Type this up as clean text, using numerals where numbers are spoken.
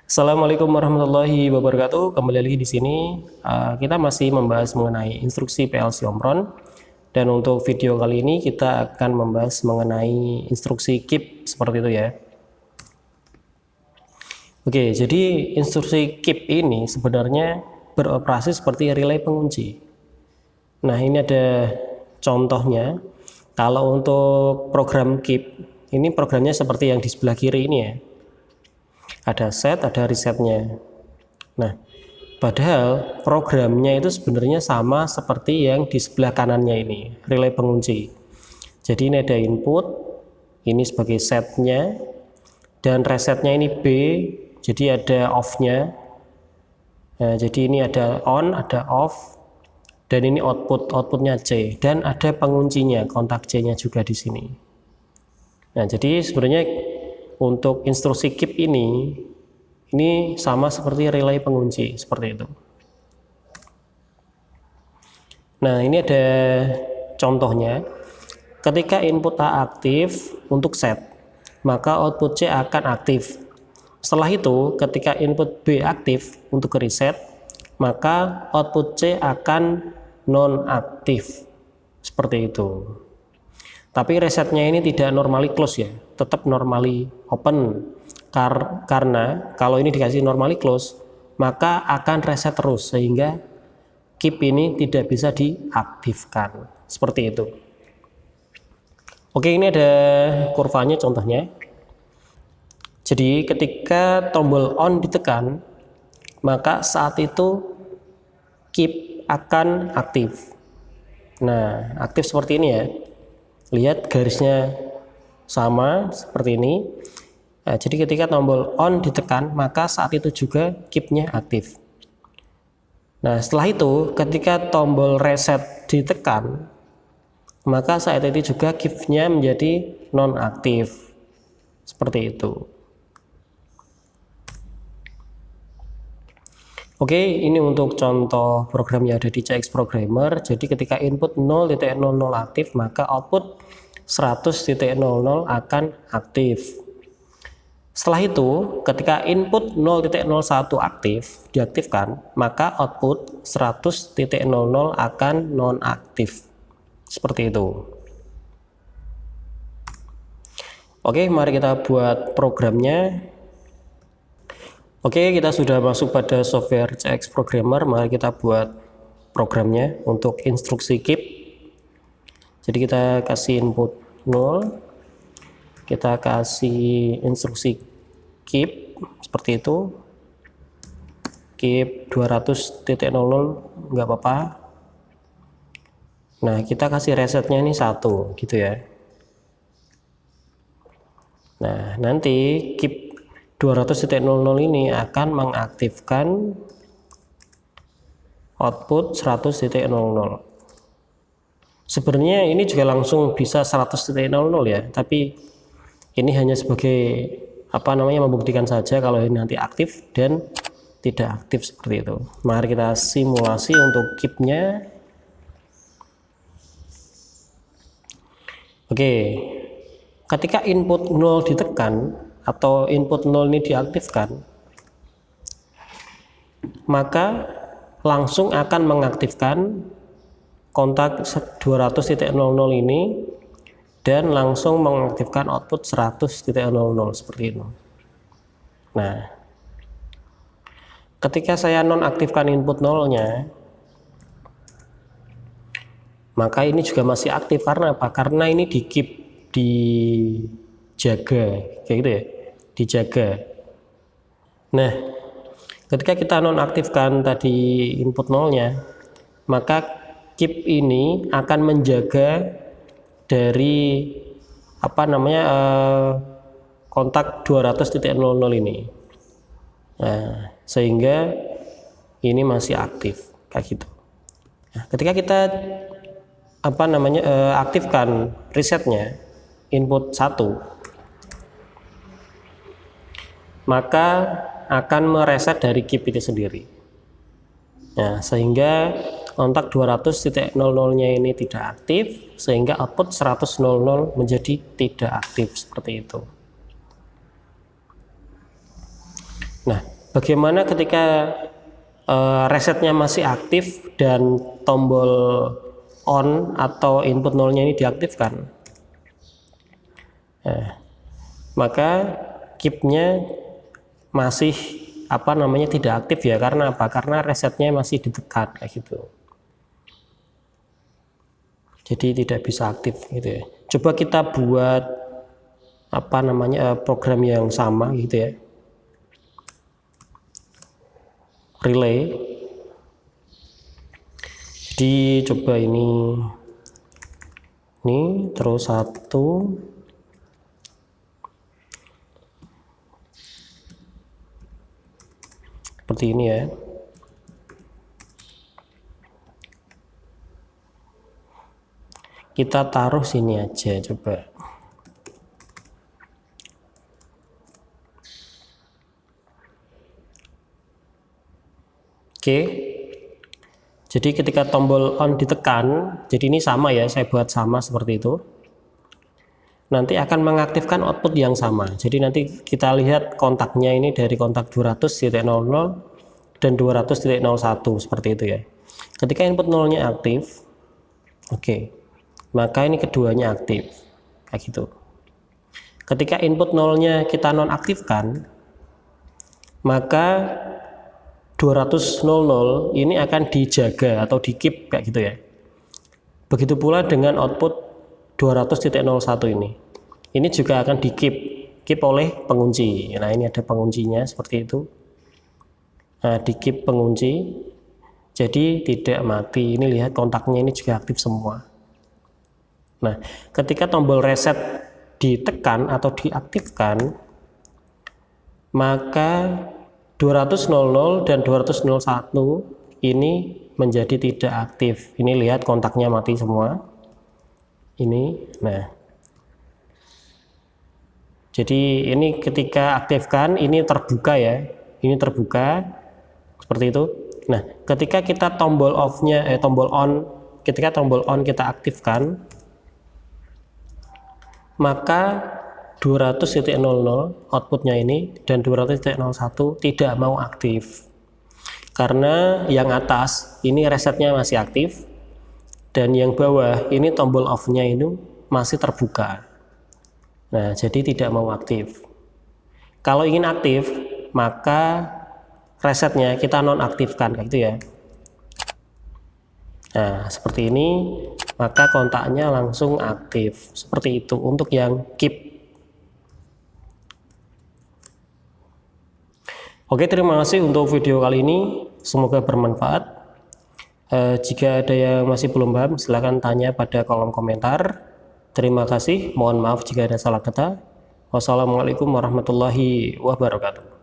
Assalamualaikum warahmatullahi wabarakatuh. Kembali lagi di sini kita masih membahas mengenai instruksi PLC Omron. Dan untuk video kali ini kita akan membahas mengenai instruksi keep seperti itu ya. Oke, jadi instruksi keep ini sebenarnya beroperasi seperti relay pengunci. Nah, ini ada contohnya. Kalau untuk program keep, ini programnya seperti yang di sebelah kiri ini ya. Ada set, ada resetnya. Nah, padahal programnya itu sebenarnya sama seperti yang di sebelah kanannya ini, relay pengunci. Jadi ini ada input, ini sebagai setnya, dan resetnya ini B, jadi ada off-nya. Nah, jadi ini ada on, ada off, dan ini outputnya C, dan ada penguncinya, kontak C-nya juga di sini. Nah, jadi sebenarnya untuk instruksi keep ini sama seperti relay pengunci seperti itu. Nah, ini ada contohnya. Ketika input A aktif untuk set, maka output C akan aktif. Setelah itu, ketika input B aktif untuk reset, maka output C akan non-aktif. Seperti itu. Tapi resetnya ini tidak normally close ya, tetap normally open. Karena kalau ini dikasih normally close, maka akan reset terus sehingga keep ini tidak bisa diaktifkan. Seperti itu. Oke, ini ada kurvanya contohnya. Jadi ketika tombol on ditekan, maka saat itu keep akan aktif. Nah, aktif seperti ini ya. Lihat garisnya sama seperti ini. Nah, jadi ketika tombol on ditekan, maka saat itu juga keep-nya aktif. Nah, setelah itu ketika tombol reset ditekan, maka saat itu juga keep-nya menjadi non-aktif. Seperti itu. Oke, ini untuk contoh program yang ada di CX Programmer. Jadi ketika input 0.00 aktif, maka output 100.00 akan aktif. Setelah itu, ketika input 0.01 aktif, diaktifkan, maka output 100.00 akan non-aktif. Seperti itu. Oke, mari kita buat programnya. Oke, kita sudah masuk pada software CX Programmer. Mari kita buat programnya untuk instruksi keep. Jadi kita kasih input 0, kita kasih instruksi keep seperti itu, keep 200.00 nggak apa-apa. Nah, kita kasih resetnya ini 1 gitu ya. Nah, nanti keep 200.00 ini akan mengaktifkan output 100.00. Sebenarnya ini juga langsung bisa 100.00 ya, tapi ini hanya sebagai membuktikan saja kalau ini nanti aktif dan tidak aktif seperti itu. Mari kita simulasi untuk keep-nya. Oke, ketika input 0 ditekan atau input 0 ini diaktifkan, maka langsung akan mengaktifkan kontak 200.00 ini dan langsung mengaktifkan output 100.00 seperti itu. Nah, ketika saya nonaktifkan input 0-nya, maka ini juga masih aktif. Karena apa? Karena ini di keep, dijaga kayak gitu ya, dijaga. Nah, ketika kita nonaktifkan tadi input 0-nya, maka keep ini akan menjaga dari kontak 200.00 ini. Nah, sehingga ini masih aktif kayak gitu. Nah, ketika kita aktifkan resetnya input 1, maka akan mereset dari keep itu sendiri. Nah, sehingga kontak 200.00-nya ini tidak aktif, sehingga output 100.00 menjadi tidak aktif seperti itu. Nah, Bagaimana ketika resetnya masih aktif dan tombol on atau input nolnya ini diaktifkan? Nah, maka keep-nya masih tidak aktif ya, karena apa? Karena resetnya masih ditekan kayak gitu. Jadi tidak bisa aktif gitu ya. Coba kita buat program yang sama gitu ya. Relay. Jadi coba ini terus satu, seperti ini ya. Kita taruh sini aja coba. Oke. Jadi ketika tombol on ditekan, jadi ini sama ya, saya buat sama seperti itu. Nanti akan mengaktifkan output yang sama. Jadi nanti kita lihat kontaknya ini dari kontak 200.00 dan 200.01 seperti itu ya. Ketika input nolnya aktif, oke, maka ini keduanya aktif kayak gitu. Ketika input nolnya kita nonaktifkan, maka 200.00 ini akan dijaga atau di keep kayak gitu ya. Begitu pula dengan output 200.01 ini. Ini juga akan di keep oleh pengunci. Nah, ini ada penguncinya seperti itu. Nah, di keep pengunci. Jadi tidak mati. Ini lihat kontaknya ini juga aktif semua. Nah, ketika tombol reset ditekan atau diaktifkan, maka 200.00 dan 200.01 ini menjadi tidak aktif. Ini lihat kontaknya mati semua. Ini, nah, jadi ini ketika aktifkan ini terbuka ya, ini terbuka seperti itu. Nah, ketika kita tombol off-nya, ketika tombol on kita aktifkan, maka 200.00 outputnya ini dan 200.01 tidak mau aktif, karena yang atas ini resetnya masih aktif dan yang bawah ini tombol off-nya ini masih terbuka. Nah, jadi tidak mau aktif. Kalau ingin aktif, maka resetnya kita nonaktifkan kayak gitu ya. Nah, seperti ini, maka kontaknya langsung aktif. Seperti itu untuk yang keep. Oke, terima kasih untuk video kali ini. Semoga bermanfaat. Jika ada yang masih belum paham, silahkan tanya pada kolom komentar. Terima kasih. Mohon maaf jika ada salah kata. Wassalamualaikum warahmatullahi wabarakatuh.